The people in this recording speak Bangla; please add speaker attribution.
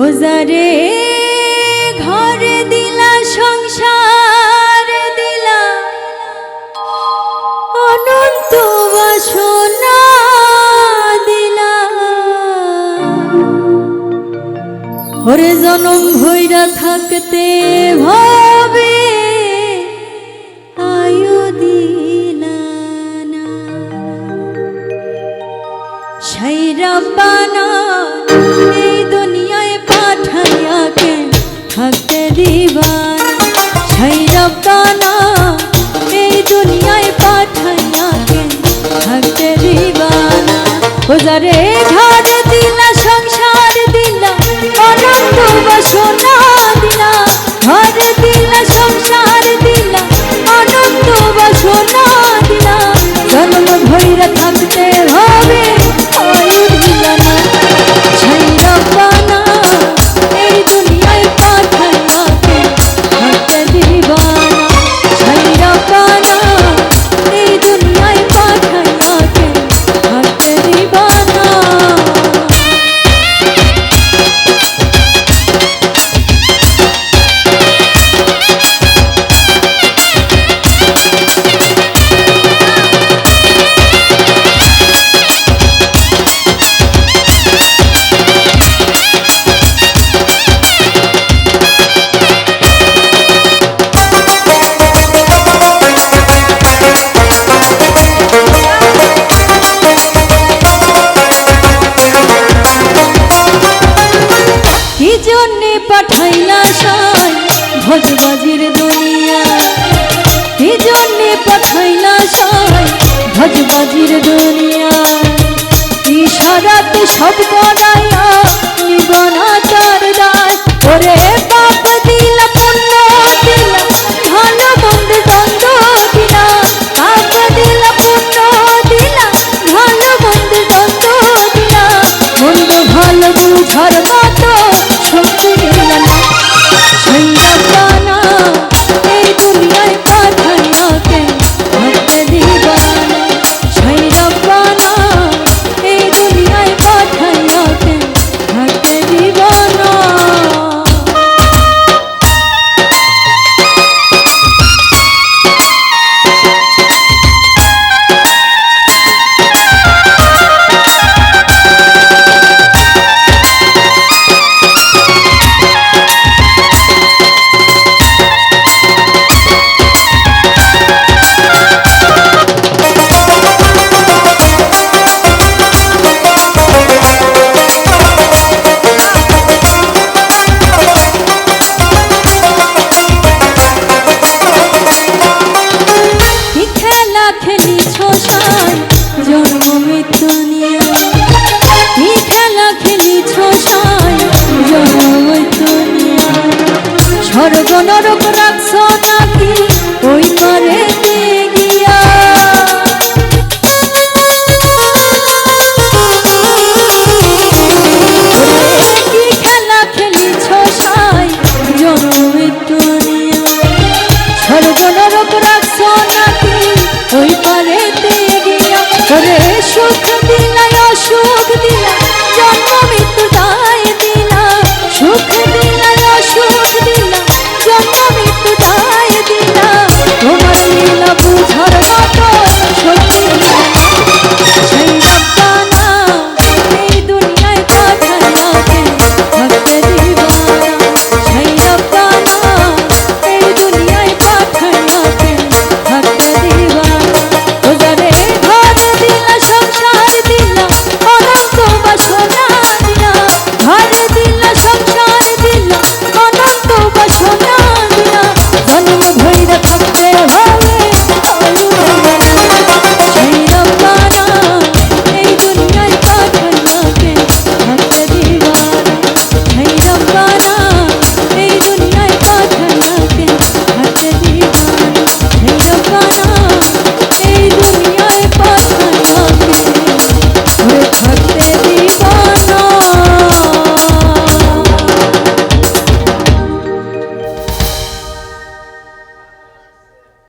Speaker 1: ওজারে ঘর দিলা সংসার দিলা অনন্ত বাসনা দিলা ওরে জনম ভৈরা থাকতে ভাবে আয়ু দিলা না সেই রব্বানা এই দুনিয়ায় পাঠাইয়া কে থাকতে দিবানা সেই রব্বানা এই দুনিয়ায় পাঠাইয়া কে থাকতে দিবানা ওজারে ঘর দিলা সংসার দিলা অনন্ত বাসনা দিলা ঘর দিলা সংসার দিলা অনন্ত বাসনা দিলা জন্ম ভৈরা থাকতে হবে আয়ু দিলা না সেই রব্বানা এই দুনিয়ায় পাঠাইয়া কে থাকতে দিবানা সেই রব্বানা এই দুনিয়ায় পাঠাইয়া কে থাকতে দিবানা। কি জন্যে পাঠাইলা সাই ভজবাজির দুনিয়া কি জন্যে পাঠাইলা সাই ভজবাজির দুনিয়া ইশারাতে সব গড়াইয়া নিবনা তার দায় ওরে বাপ